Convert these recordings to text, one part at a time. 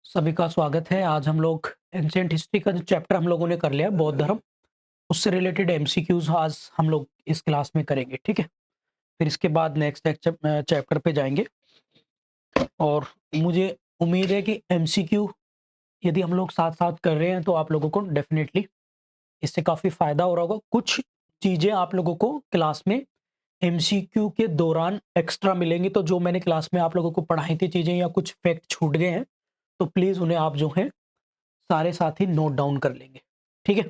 सभी का स्वागत है। आज हम लोग एंशिएंट हिस्ट्री का जो चैप्टर हम लोगों ने कर लिया बौद्ध धर्म, उससे रिलेटेड एमसीक्यूज आज हम लोग इस क्लास में करेंगे, ठीक है? फिर इसके बाद नेक्स्ट चैप्टर पे जाएँगे और मुझे उम्मीद है कि एमसीक्यू यदि हम लोग साथ-साथ कर रहे हैं तो आप लोगों को डेफ़िनेटली इससे काफ़ी फ़ायदा हो रहा होगा। कुछ चीज़ें आप लोगों को क्लास में एमसीक्यू के दौरान एक्स्ट्रा मिलेंगी, तो जो मैंने क्लास में आप लोगों को पढ़ाई थी चीज़ें या कुछ फैक्ट छूट गए हैं, तो प्लीज़ उन्हें आप जो है सारे साथी नोट डाउन कर लेंगे, ठीक है?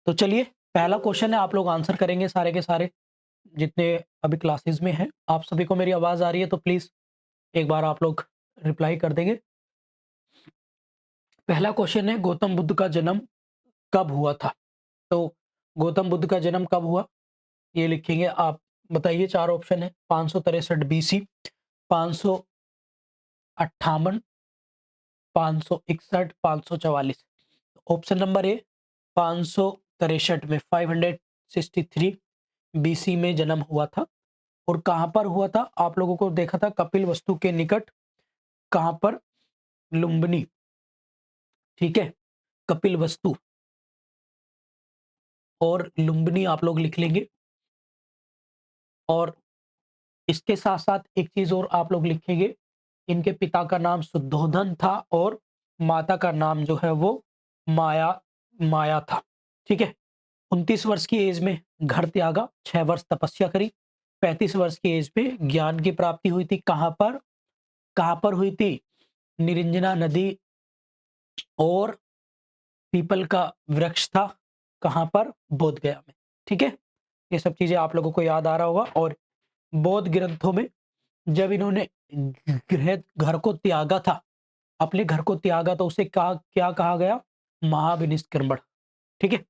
तो चलिए पहला क्वेश्चन है, आप लोग आंसर करेंगे सारे के सारे जितने अभी क्लासेस में हैं। आप सभी को मेरी आवाज़ आ रही है तो प्लीज़ एक बार आप लोग रिप्लाई कर देंगे। पहला क्वेश्चन है, गौतम बुद्ध का जन्म कब हुआ था? तो गौतम बुद्ध का जन्म कब हुआ? ये लिखेंगे आप। बताइए, 4 ऑप्शन है, 563 बीसी, 558, 561, 544। ऑप्शन नंबर ए 563 में 563 बीसी में जन्म हुआ था। और कहाँ पर हुआ था? आप लोगों को देखा था कपिल वस्तु के निकट। कहाँ पर? लुम्बिनी, ठीक है? कपिल वस्तु और लुम्बिनी आप लोग लिख लेंगे। और इसके साथ-साथ एक चीज़ और आप लोग लिखेंगे, इनके पिता का नाम शुद्धोधन था और माता का नाम जो है वो माया माया था, ठीक है? 29 वर्ष की एज में घर त्यागा, 6 वर्ष तपस्या करी, 35 वर्ष की एज पे ज्ञान की प्राप्ति हुई थी। कहाँ पर? कहाँ पर हुई थी? निरंजना नदी और पीपल का वृक्ष था। कहाँ पर? बोध गया में, ठीक है? ये सब चीज़ें आप लोगों को याद आ रहा होगा। और बौद्ध ग्रंथों में जब इन्होंने गृह घर को त्यागा था, अपने घर को त्यागा, तो उसे क्या कहा गया? महाविनिष्क्रमण, ठीक है?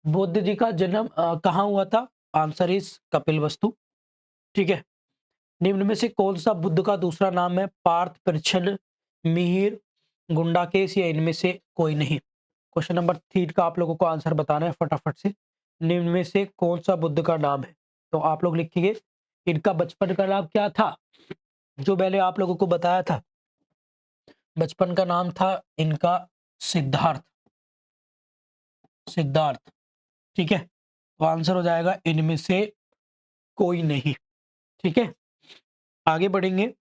बुद्ध जी का जन्म कहाँ हुआ था? आंसर इज कपिलवस्तु, ठीक है? निम्न में से कौन सा बुद्ध का दूसरा नाम है? पार्थ, प्रच्छन्न, मिहिर, गुंडाकेश या इनमें से कोई नहीं? क्वेश्चन नंबर 3 का आप लोगों को आंसर बताना है फटाफट से। निम्न में से कौन सा बुद्ध का नाम है? तो आप लोग लिखिए, इनका बचपन का नाम क्या था? जो मैंने आप लोगों को बताया था, बचपन का नाम था इनका सिद्धार्थ। सिद्धार्थ, ठीक है? तो आंसर हो जाएगा इनमें से कोई नहीं, ठीक है? आगे बढ़ेंगे।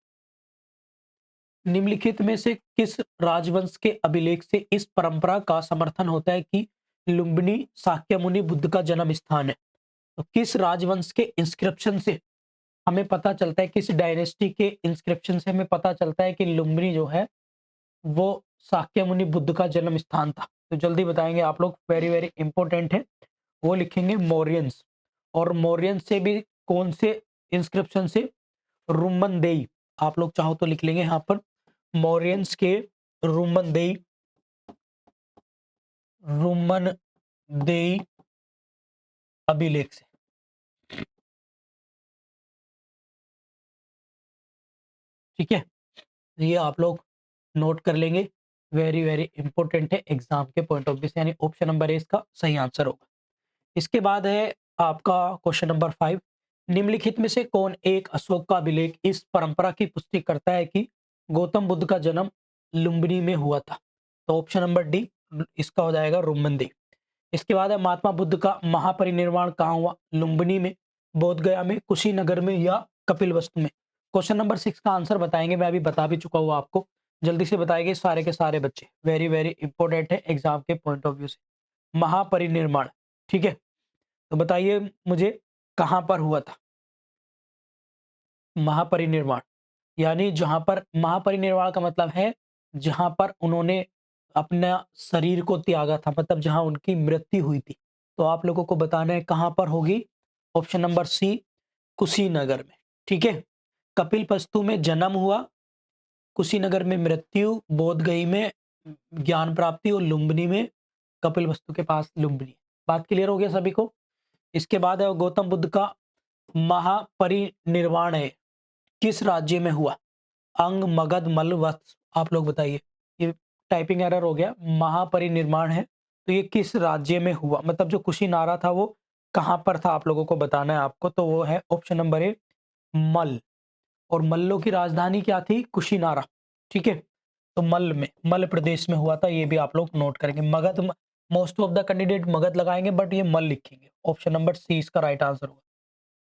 निम्नलिखित में से किस राजवंश के अभिलेख से इस परंपरा का समर्थन होता है कि लुम्बिनी शाक्यमुनि बुद्ध का जन्म स्थान है? तो किस राजवंश के इंस्क्रिप्शन से हमें पता चलता है, किस डायनेस्टी के इंस्क्रिप्शन से हमें पता चलता है कि लुम्बिनी जो है वो शाक्यमुनि बुद्ध का जन्म स्थान था? तो जल्दी बताएंगे आप लोग, वेरी वेरी इंपॉर्टेंट है। वो लिखेंगे मौर्यंस। और मौर्यंस से भी कौन से इंस्क्रिप्शन से? रुमनदेई। आप लोग चाहो तो लिख लेंगे यहाँ पर, मौर्यंस के रुमनदेई, रुमनदेई अभिलेख से, ठीक है? ये आप लोग नोट कर लेंगे, वेरी वेरी इंपॉर्टेंट है एग्जाम के पॉइंट ऑफ व्यू से, यानी ऑप्शन नंबर ए इसका सही आंसर होगा। इसके बाद है आपका क्वेश्चन नंबर 5। निम्नलिखित में से कौन एक अशोक का अभिलेख इस परंपरा की पुष्टि करता है कि गौतम बुद्ध का जन्म लुम्बिनी में हुआ था? तो ऑप्शन नंबर डी इसका हो जाएगा, रुमनदेई। इसके बाद है महात्मा बुद्ध का महापरिनिर्वाण कहाँ हुआ? लुम्बिनी में, बोध गया में, कुशीनगर में या कपिलवस्तु में? क्वेश्चन नंबर 6 का आंसर बताएंगे, मैं अभी बता भी चुका हूँ आपको। जल्दी से बताएंगे सारे के सारे बच्चे, वेरी वेरी इंपॉर्टेंट है एग्जाम के पॉइंट ऑफ व्यू से। महापरिनिर्वाण, ठीक है? तो बताइए मुझे, कहाँ पर हुआ था महापरिनिर्वाण? यानी जहां पर महापरिनिर्वाण का मतलब है जहां पर उन्होंने अपना शरीर को त्यागा था, मतलब जहां उनकी मृत्यु हुई थी। तो आप लोगों को बताना है कहां पर होगी। ऑप्शन नंबर सी, कुशीनगर में, ठीक है? कपिलवस्तु में जन्म हुआ, कुशीनगर में मृत्यु, बोधगया में ज्ञान प्राप्ति और लुम्बिनी में, कपिलवस्तु के पास लुम्बिनी। बात क्लियर हो गया सभी को? इसके बाद है गौतम बुद्ध का महापरिनिर्वाण है किस राज्य में हुआ? अंग, मगध, मल्ल, वत्स? आप लोग बताइए। ये टाइपिंग एरर हो गया, महापरिनिर्वाण है तो ये किस राज्य में हुआ, मतलब जो कुशीनारा था वो कहाँ पर था, आप लोगों को बताना है आपको। तो वो है ऑप्शन नंबर ए, मल। और मल्लों की राजधानी क्या थी? कुशीनारा, ठीक है? तो मल्ल प्रदेश में हुआ था, ये भी आप लोग नोट करेंगे। Magadh, most of the candidate Magadh लगाएंगे बट ये मल्ल लिखेंगे। ऑप्शन नंबर सी इसका राइट आंसर होगा।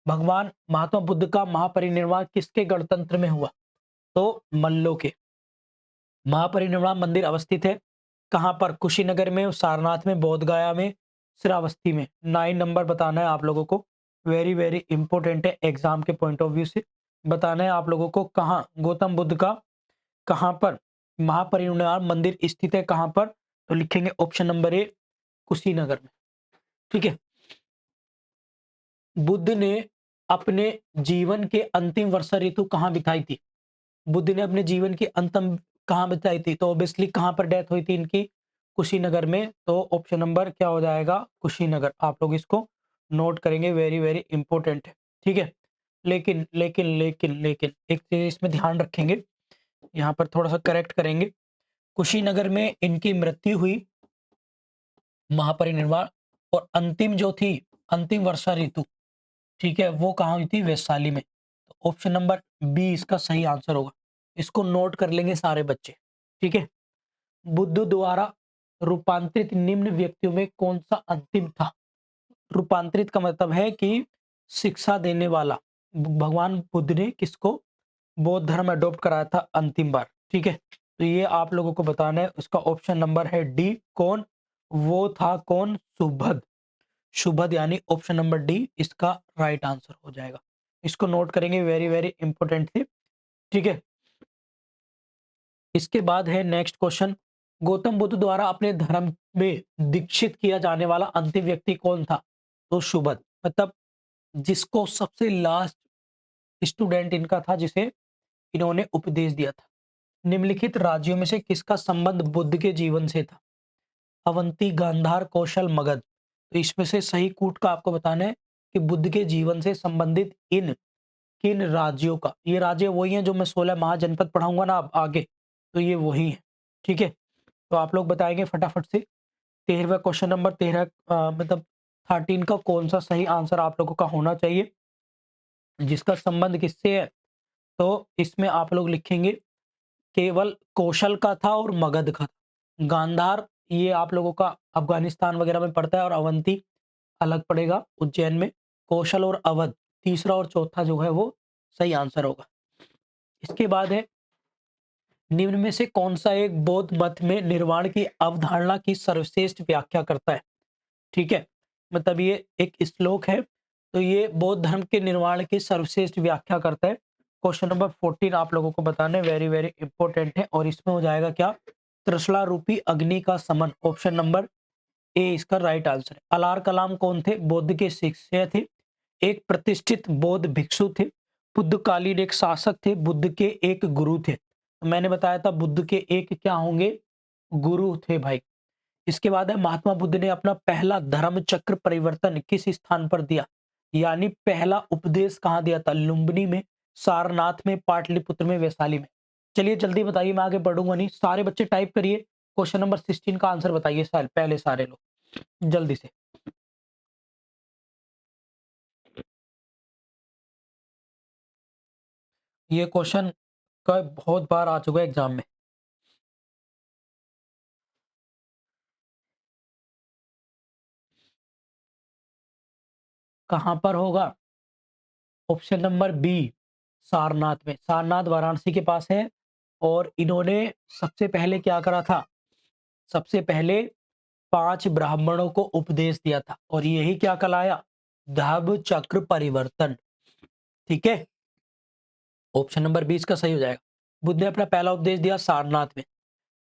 भगवान महात्मा बुद्ध का महापरिनिर्वाण किसके गणतंत्र में हुआ? तो मल्लों के। महापरिनिर्वाण मंदिर अवस्थित है कहां पर? कुशीनगर में, सारनाथ में, बोध गया में, श्रावस्ती में। 9 नंबर बताना है आप लोगों को, वेरी वेरी इंपॉर्टेंट है एग्जाम के पॉइंट ऑफ व्यू से। बताना है आप लोगों को कहां गौतम बुद्ध का कहां पर महापरिनिर्वाण मंदिर स्थित है, कहां पर? तो लिखेंगे ऑप्शन नंबर ए, कुशीनगर में। ठीक है। बुद्ध ने अपने जीवन के अंतिम वर्षा ऋतु कहां बिताई थी? बुद्ध ने अपने जीवन की अंतिम कहां बिताई थी? तो ऑब्वियसली कहां पर डेथ हुई थी इनकी? कुशीनगर में। तो ऑप्शन नंबर क्या हो जाएगा? कुशीनगर। आप लोग इसको नोट करेंगे, वेरी वेरी इंपॉर्टेंट है। ठीक है। लेकिन लेकिन लेकिन लेकिन एक चीज इसमें ध्यान रखेंगे, यहाँ पर थोड़ा सा करेक्ट करेंगे। कुशीनगर में इनकी मृत्यु हुई महापरिनिर्वाण, और अंतिम जो थी, अंतिम वर्षा ऋतु, ठीक है, वो कहाँ हुई थी? वैशाली में। तो ऑप्शन नंबर बी इसका सही आंसर होगा। इसको नोट कर लेंगे सारे बच्चे। ठीक है। बुद्ध द्वारा रूपांतरित निम्न व्यक्तियों में कौन सा अंतिम था? रूपांतरित का मतलब है कि शिक्षा देने वाला। भगवान बुद्ध ने किसको बौद्ध धर्म अडॉप्ट कराया था अंतिम बार? ठीक है। तो ये आप लोगों को बताना है। उसका ऑप्शन नंबर है डी। कौन? वो था कौन? सुबध। शुभद यानी ऑप्शन नंबर डी इसका राइट आंसर हो जाएगा। इसको नोट करेंगे, वेरी वेरी इंपॉर्टेंट थे। ठीक है। इसके बाद है नेक्स्ट क्वेश्चन, गौतम बुद्ध द्वारा अपने धर्म में दीक्षित किया जाने वाला अंतिम व्यक्ति कौन था? तो शुभद, मतलब जिसको सबसे लास्ट स्टूडेंट इनका था, जिसे इन्होंने उपदेश दिया था। निम्नलिखित राज्यों में से किसका संबंध बुद्ध के जीवन से था? अवंती, गांधार, कौशल, मगध। तो इसमें से सही कूट का आपको बताना है कि बुद्ध के जीवन से संबंधित इन किन राज्यों का, ये राज्य वही हैं जो मैं 16 महाजनपद पढ़ाऊंगा ना अब आगे, तो ये वही है। ठीक है। तो आप लोग बताएंगे फटाफट से। 13वां क्वेश्चन नंबर 13 मतलब 13 का कौन सा सही आंसर आप लोगों का होना चाहिए, जिसका संबंध किससे है? तो इसमें आप लोग लिखेंगे केवल कौशल का था और मगध का था। गांधार ये आप लोगों का अफगानिस्तान वगैरह में पड़ता है, और अवंती अलग पड़ेगा उज्जैन में। कौशल और अवध तीसरा और चौथा जो है वो सही आंसर होगा। इसके बाद है निम्न में से कौन सा एक बौद्ध मत में निर्वाण की अवधारणा की सर्वश्रेष्ठ व्याख्या करता है? ठीक है। मतलब ये एक श्लोक है, तो ये बौद्ध धर्म के निर्माण की सर्वश्रेष्ठ व्याख्या करता है। क्वेश्चन नंबर 14 आप लोगों को बताना है, वेरी वेरी इंपॉर्टेंट है। और इसमें हो जाएगा क्या? त्रिशला रूपी अग्नि का समन। ऑप्शन नंबर ए इसका राइट आंसर है। अलार कलाम कौन थे? बुद्ध के शिष्य थे, एक प्रतिष्ठित बौद्ध भिक्षु थे, बुद्धकालीन एक शासक थे, बुद्ध के एक गुरु थे। तो मैंने बताया था बुद्ध के एक क्या होंगे? गुरु थे भाई। इसके बाद है महात्मा बुद्ध ने अपना पहला धर्म चक्र परिवर्तन किस स्थान पर दिया? यानी पहला उपदेश कहाँ दिया था? लुम्बिनी में, सारनाथ में, पाटलिपुत्र में, वैशाली में। चलिए जल्दी बताइए, मैं आगे बढ़ूंगा नहीं। सारे बच्चे टाइप करिए, क्वेश्चन नंबर 16 का आंसर बताइए सारे, पहले सारे लोग जल्दी से। ये क्वेश्चन का बहुत बार आ चुका है एग्जाम में। कहां पर होगा? ऑप्शन नंबर बी, सारनाथ में। सारनाथ वाराणसी के पास है। और इन्होंने सबसे पहले क्या करा था? सबसे पहले 5 ब्राह्मणों को उपदेश दिया था, और यही क्या कहलाया? धर्म चक्र परिवर्तन। ठीक है। ऑप्शन नंबर 20 का सही हो जाएगा। बुद्ध ने अपना पहला उपदेश दिया सारनाथ में।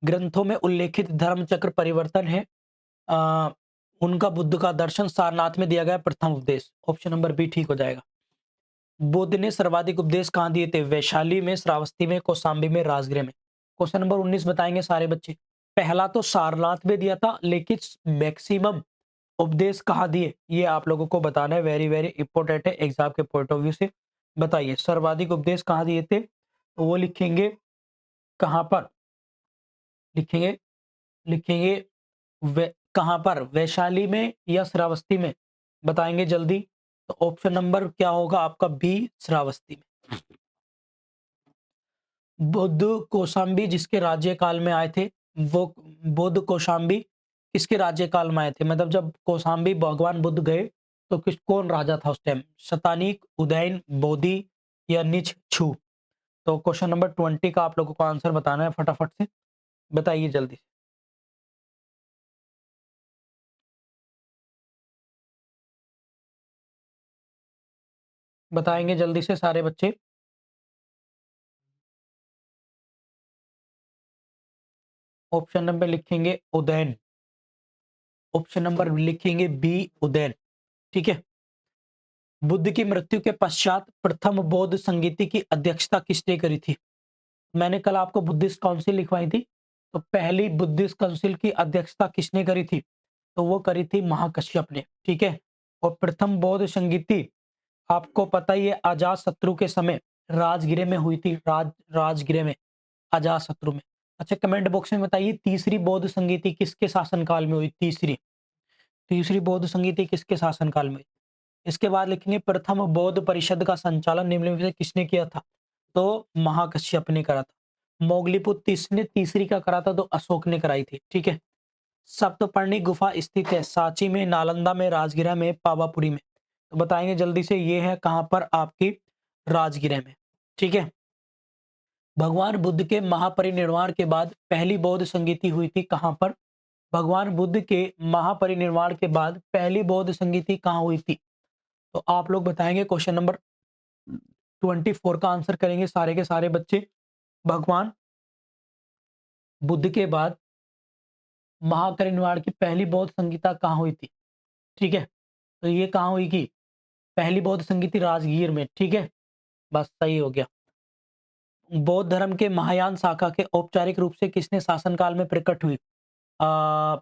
ग्रंथों में उल्लेखित धर्म चक्र परिवर्तन है, आ, उनका बुद्ध का दर्शन सारनाथ में दिया गया प्रथम उपदेश। ऑप्शन नंबर बी ठीक हो जाएगा। बुद्ध ने सर्वाधिक उपदेश कहाँ दिए थे? वैशाली में, श्रावस्ती में, कौशाम्बी में, राजगृह में। क्वेश्चन नंबर 19 बताएंगे सारे बच्चे। पहला तो सारनाथ में दिया था, लेकिन मैक्सिमम उपदेश कहाँ दिए, ये आप लोगों को बताना है, वेरी वेरी इंपॉर्टेंट है एग्जाम के पॉइंट ऑफ व्यू से। बताइए सर्वाधिक उपदेश कहाँ दिए थे? तो वो लिखेंगे कहाँ पर? लिखेंगे लिखेंगे कहाँ पर? वैशाली में या श्रावस्ती में? बताएंगे जल्दी। तो ऑप्शन नंबर क्या होगा आपका? बी, श्रावस्ती में। बुद्ध कौशाम्बी जिसके राज्यकाल में आए थे, वो बुद्ध कौशाम्बी किसके राज्यकाल में आए थे? मतलब जब कौशाम्बी भगवान बुद्ध गए तो किस कौन राजा था उस टाइम? शतानीक, उदयन, बोधि या निच्छू? तो क्वेश्चन नंबर 20 का आप लोगों को आंसर बताना है, फटाफट से बताइए जल्दी से। बताएंगे जल्दी से सारे बच्चे। ऑप्शन नंबर लिखेंगे उदयन, ऑप्शन नंबर लिखेंगे बी उदयन। ठीक है। बुद्ध की मृत्यु के पश्चात प्रथम बौद्ध संगीति की अध्यक्षता किसने करी थी? मैंने कल आपको बुद्धिस्ट काउंसिल लिखवाई थी, तो पहली बुद्धिस्ट काउंसिल की अध्यक्षता किसने करी थी? तो वो करी थी महाकश्यप ने। ठीक है। और प्रथम बौद्ध संगीति आपको पता ही है अजात शत्रु के समय राजगृह में हुई थी, राजगृह में, अजात शत्रु में। अच्छा, कमेंट बॉक्स में बताइए तीसरी बौद्ध संगीति किसके शासनकाल में हुई? तीसरी तीसरी बौद्ध संगीति किसके शासनकाल में हुई? इसके बाद लिखेंगे प्रथम बौद्ध परिषद का संचालन निम्नलिखित में से किसने किया था? तो महाकश्यप ने करा था। मोगलीपुत्र ने तीसरी का करा था, तो अशोक ने कराई थी। ठीक है। सप्तपर्णी गुफा स्थित है सांची में, नालंदा में, राजगृह में, पावापुरी में? तो बताएंगे जल्दी से, ये है कहां पर? आपकी राजगृह में। ठीक है। भगवान बुद्ध के महापरिनिर्वाण के बाद पहली बौद्ध संगीति हुई थी कहां पर? भगवान बुद्ध के महापरिनिर्वाण के बाद पहली बौद्ध संगीति कहां हुई थी? तो आप लोग बताएंगे। क्वेश्चन नंबर 24 का आंसर करेंगे सारे के सारे बच्चे। भगवान बुद्ध के बाद महापरिनिर्वाण की पहली बौद्ध संगीता कहाँ हुई थी? ठीक है। तो ये कहाँ हुई की पहली बौद्ध संगीति? राजगीर में। ठीक है। बस सही हो गया। बौद्ध धर्म के महायान शाखा के औपचारिक रूप से किसने शासनकाल में प्रकट हुई? आ,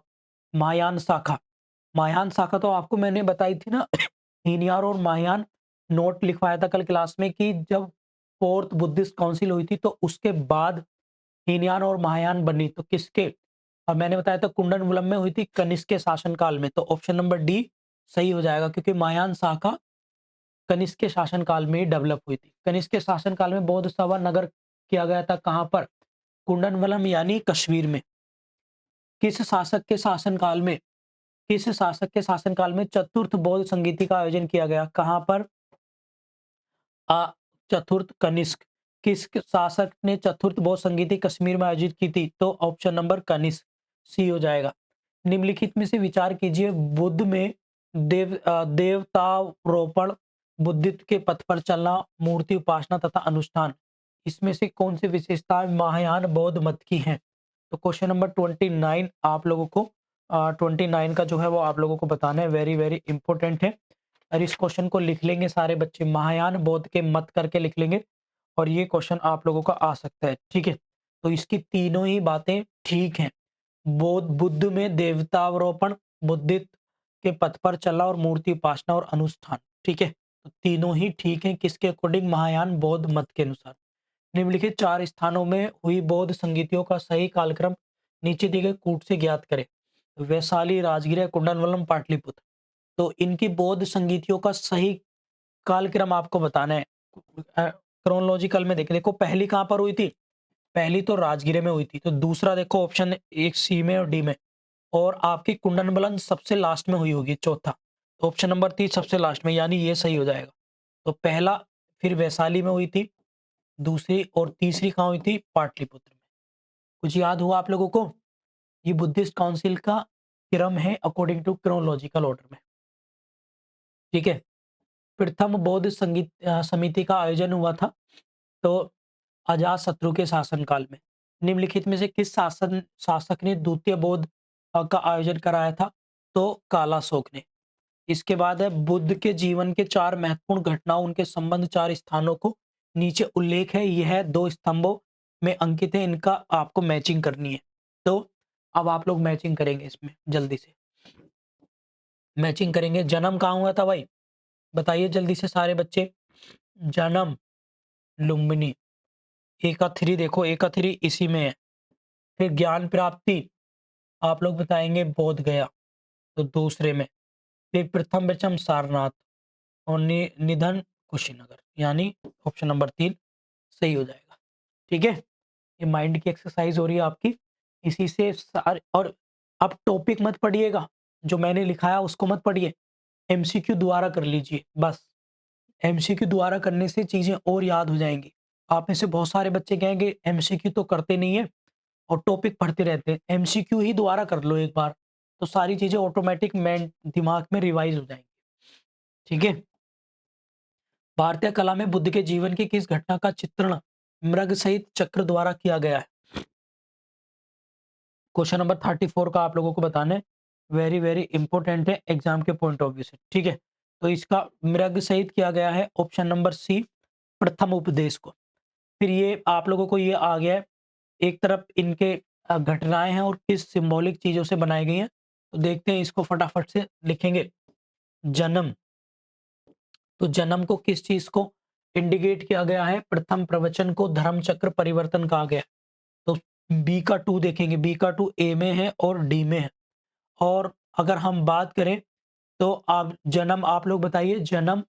महायान शाखा। महायान शाखा तो आपको मैंने बताई थी ना हीनयान और महायान। नोट लिखवाया था कल क्लास में कि जब फोर्थ बुद्धिस्ट काउंसिल हुई थी तो उसके बाद हीनयान और महायान बनी, तो किसके? और मैंने बताया था कुंडन में हुई थी कनिष्क के शासनकाल में। तो ऑप्शन नंबर डी सही हो जाएगा, क्योंकि महायान शाखा कनिष्क के शासनकाल में ही डेवलप हुई थी। कनिष्क के शासनकाल में बौद्ध सभा नगर किया गया था कहां पर? कुंडन यानी कश्मीर में। किस शासक के शासनकाल में किस शासक के शासनकाल में चतुर्थ बौद्ध संगीति का आयोजन किया गया? कहां पर? आ चतुर्थ कनिष्क। किस शासक ने चतुर्थ बौद्ध संगीति कश्मीर में आयोजित की थी? तो ऑप्शन नंबर कनिष्क सी हो जाएगा। निम्नलिखित में से विचार कीजिए, बुद्ध में देवतारोपण, बुद्धित्व के पथ पर चलना, मूर्ति उपासना तथा अनुष्ठान, इसमें से कौन सी विशेषताएं महायान बौद्ध मत की हैं? तो क्वेश्चन नंबर 29 आप लोगों को 29 का जो है वो आप लोगों को बताना है, वेरी वेरी इंपॉर्टेंट है। और इस क्वेश्चन को लिख लेंगे सारे बच्चे, महायान बौद्ध के मत करके लिख लेंगे, और ये क्वेश्चन आप लोगों का आ सकता है। ठीक है। तो इसकी तीनों ही बातें ठीक हैं। बुद्ध में देवतावरोपण, बुद्धित्व के पथ पर चला और मूर्ति उपासना और अनुष्ठान। ठीक है। तो तीनों ही ठीक हैं किसके अकॉर्डिंग? महायान बौद्ध मत के अनुसार। निम्नलिखित 4 स्थानों में हुई बौद्ध संगीतियों का सही कालक्रम नीचे दिए गए कूट से ज्ञात करें। वैशाली, राजगीर, कुंडनवलम, पाटलिपुत्र। तो इनकी बौद्ध संगीतियों का सही कालक्रम आपको बताना है। क्रोनोलॉजिकल में देखो पहली कहां पर हुई थी? पहली तो राजगीर में हुई थी। तो दूसरा देखो ऑप्शन एक सी में और डी में, और आपकी कुंडन सबसे लास्ट में हुई होगी, चौथा। तो ऑप्शन नंबर 3 सबसे लास्ट में, यानी ये सही हो जाएगा। तो पहला फिर वैशाली में हुई थी, दूसरी और तीसरी कहाँ हुई थी? पाटलिपुत्र में। कुछ याद हुआ आप लोगों को? ये बुद्धिस्ट काउंसिल का क्रम है अकॉर्डिंग टू क्रोनोलॉजिकल ऑर्डर में। ठीक है। प्रथम बौद्ध संगीत समिति का आयोजन हुआ था तो अजात शत्रु के शासनकाल में। निम्नलिखित में से किस शासक ने द्वितीय बौद्ध का आयोजन कराया था? तो कालाशोक ने। इसके बाद है बुद्ध के जीवन के 4 महत्वपूर्ण घटनाओं, उनके संबंध 4 स्थानों को नीचे उल्लेख है। यह 2 स्तंभों में अंकित है, इनका आपको मैचिंग करनी है। तो अब आप लोग मैचिंग करेंगे, इसमें जल्दी से मैचिंग करेंगे। जन्म कहाँ हुआ था भाई? बताइए जल्दी से सारे बच्चे। जन्म लुम्बिनी। एका थ्री देखो, एका थ्री इसी में है। फिर ज्ञान प्राप्ति आप लोग बताएंगे बोध गया, तो दूसरे में। फिर प्रथम विचम सारनाथ, और निधन कुशीनगर, यानी ऑप्शन नंबर 3 सही हो जाएगा। ठीक है। ये माइंड की एक्सरसाइज हो रही है आपकी। इसी से सारे, और अब टॉपिक मत पढ़िएगा, जो मैंने लिखाया उसको मत पढ़िए, एमसीक्यू दोबारा कर लीजिए बस। एमसीक्यू दोबारा करने से चीज़ें और याद हो जाएँगी। आप में से बहुत सारे बच्चे कहेंगे एमसीक्यू तो करते नहीं है और टॉपिक पढ़ते रहते हैं। एमसीक्यू ही दोबारा कर लो एक बार, तो सारी चीज़ें ऑटोमैटिक दिमाग में रिवाइज़ हो जाएँगी। ठीक है? भारतीय कला में बुद्ध के जीवन की किस घटना का चित्रण मृग सहित चक्र द्वारा किया गया है? क्वेश्चन नंबर 34 का आप लोगों को बताना है। वेरी वेरी इंपॉर्टेंट है एग्जाम के पॉइंट ऑफ व्यू से। ठीक है, तो इसका मृग सहित किया गया है ऑप्शन नंबर सी, प्रथम उपदेश को। फिर ये आप लोगों को ये आ गया है, एक तरफ इनके घटनाएं हैं और किस सिंबॉलिक चीजों से बनाई गई हैं। तो देखते हैं इसको, फटाफट से लिखेंगे। जन्म, तो जन्म को किस चीज को इंडिकेट किया गया है? प्रथम प्रवचन को धर्म चक्र परिवर्तन कहा गया है। तो बी का 2 देखेंगे, बी का 2 ए में है और डी में है। और अगर हम बात करें तो आप जन्म, आप लोग बताइए, जन्म,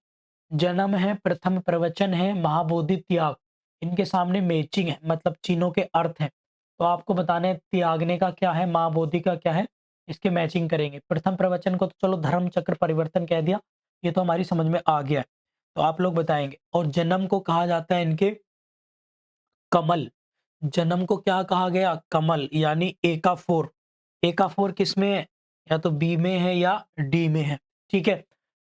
जन्म है, प्रथम प्रवचन है, महाबोधि त्याग, इनके सामने मैचिंग है, मतलब चिन्हों के अर्थ हैं। तो आपको बताना है त्यागने का क्या है, महाबोधि का क्या है, इसके मैचिंग करेंगे। प्रथम प्रवचन को तो चलो धर्म चक्र परिवर्तन कह दिया, ये तो हमारी समझ में आ गया है। तो आप लोग बताएंगे। और जन्म को कहा जाता है इनके कमल। जन्म को क्या कहा गया? कमल, यानी ए का 4। ए का 4 किस में है? या तो बी में है या डी में है। ठीक है,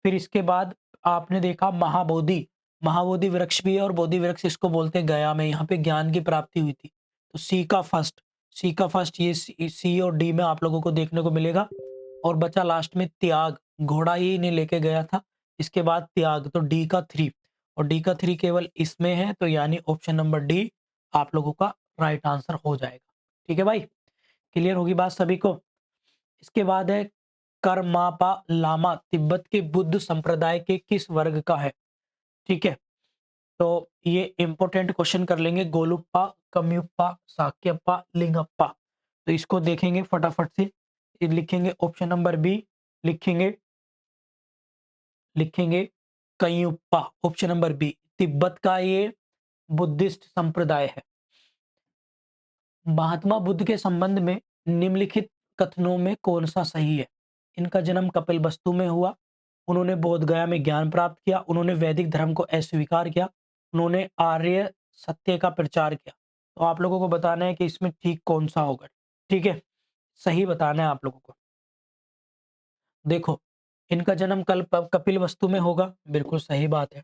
फिर इसके बाद आपने देखा महाबोधि। महाबोधि वृक्ष भी है और बोधि वृक्ष इसको बोलते हैं गया में, यहाँ पे ज्ञान की प्राप्ति हुई थी। तो सी का फर्स्ट, सी का फर्स्ट, ये सी और डी में आप लोगों को देखने को मिलेगा। और बचा लास्ट में त्याग, घोड़ा ही इन्हें लेके गया था। इसके बाद त्याग, तो डी का 3, और डी का 3 केवल इसमें है, तो यानी ऑप्शन नंबर डी आप लोगों का राइट आंसर हो जाएगा। ठीक है भाई, क्लियर होगी बात सभी को? इसके बाद है करमापा लामा, तिब्बत के बुद्ध संप्रदाय के किस वर्ग का है? ठीक है, तो ये इंपॉर्टेंट क्वेश्चन कर लेंगे। गोलुप्पा, कम्युप्पा, साक्यप्पा, लिंगप्पा। तो इसको देखेंगे फटाफट से। ये लिखेंगे ऑप्शन नंबर बी, लिखेंगे, लिखेंगे कयुप्पा, ऑप्शन नंबर बी। तिब्बत का ये बुद्धिस्ट संप्रदाय है। महात्मा बुद्ध के संबंध में निम्नलिखित कथनों में कौन सा सही है? इनका जन्म कपिलवस्तु में हुआ, उन्होंने बोध गया में ज्ञान प्राप्त किया, उन्होंने वैदिक धर्म को अस्वीकार किया, उन्होंने आर्य सत्य का प्रचार किया। तो आप लोगों को बताना है कि इसमें ठीक कौन सा होगा। ठीक है, सही बताना है आप लोगों को। देखो, इनका जन्म कल कपिलवस्तु में होगा, बिल्कुल सही बात है।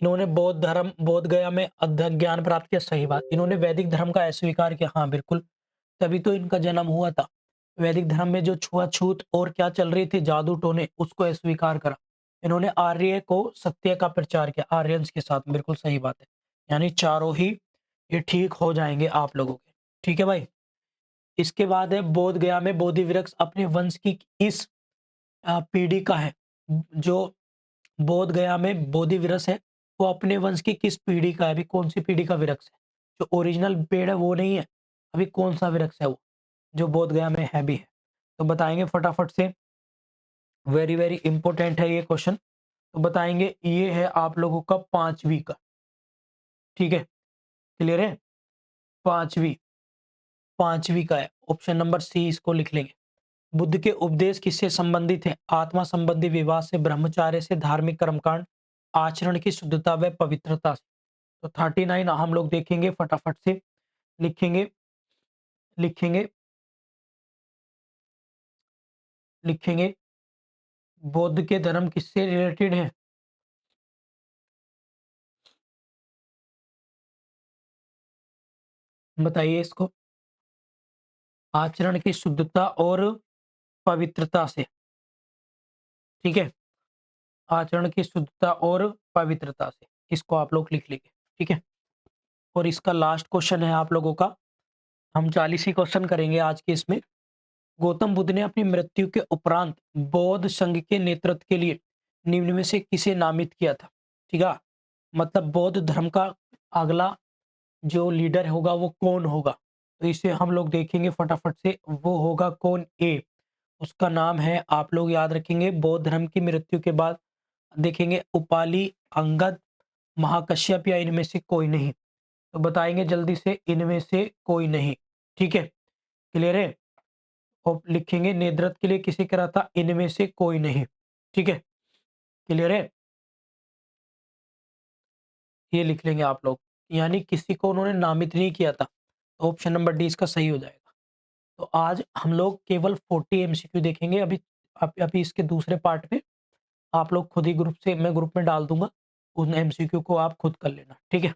इन्होंने बौद्ध धर्म, बोध गया में अध्ययन ज्ञान प्राप्त किया, सही बात। इन्होंने वैदिक धर्म का अस्वीकार किया, हाँ बिल्कुल, तभी तो इनका जन्म हुआ था। वैदिक धर्म में जो छुआछूत और क्या चल रही थी, जादू टोने, उसको अस्वीकार करा। इन्होंने आर्य को सत्य का प्रचार किया, आर्यंस के साथ, बिल्कुल सही बात है। यानी चारों ही ये ठीक हो जाएंगे आप लोगों के। ठीक है भाई, इसके बाद है बोध गया में बोधि वृक्ष अपने वंश की इस पीढ़ी का है। जो बोध गया में बोधि वृक्ष है, वो अपने वंश की किस पीढ़ी का है? अभी कौन सी पीढ़ी का वृक्ष है? जो ओरिजिनल पेड़ है वो नहीं है, अभी कौन सा वृक्ष है वो जो बोध गया में है भी है? तो बताएंगे फटाफट से। वेरी वेरी इंपॉर्टेंट है ये क्वेश्चन। तो बताएंगे, ये है आप लोगों का पांचवी का। ठीक है, क्लियर है? पांचवी, पांचवी का है, ऑप्शन नंबर सी इसको लिख लेंगे। बुद्ध के उपदेश किससे संबंधित है? आत्मा संबंधी विवाह से, ब्रह्मचार्य से, धार्मिक कर्मकांड, आचरण की शुद्धता व पवित्रता से। तो 39 हम लोग देखेंगे फटाफट से। लिखेंगे, लिखेंगे, लिखेंगे, बौद्ध के धर्म किससे रिलेटेड है? बताइए इसको। आचरण की शुद्धता और पवित्रता से। ठीक है, आचरण की शुद्धता और पवित्रता से, इसको आप लोग लिख लीजिए। ठीक है, और इसका लास्ट क्वेश्चन है आप लोगों का। हम 40 ही क्वेश्चन करेंगे आज के इसमें। गौतम बुद्ध ने अपनी मृत्यु के उपरांत बौद्ध संघ के नेतृत्व के लिए निम्न में से किसे नामित किया था? ठीक है, मतलब बौद्ध धर्म का अगला जो लीडर होगा वो कौन होगा? तो इसे हम लोग देखेंगे फटाफट से। वो होगा कौन? ए, उसका नाम है, आप लोग याद रखेंगे, बौद्ध धर्म की मृत्यु के बाद देखेंगे उपाली, अंगद, महाकश्यप या इनमें से कोई नहीं। तो बताएँगे जल्दी से इनमें से कोई नहीं, ठीक है? क्लियर है? और लिखेंगे नेत्रत के लिए किसे करा था? इनमें से कोई नहीं, ठीक है? क्लियर है? ये लिख लेंगे आप लोग, यानी किसी को उन्होंने नामित नहीं किया था। तो ऑप्शन नंबर डी इसका सही हो जाएगा। तो आज हम लोग केवल 40 एमसीक्यू देखेंगे। अभी इसके दूसरे पार्ट में आप लोग खुद ही ग्रुप में डाल दूँगा। उन एमसीक्यू को आप खुद कर लेना, ठीक है?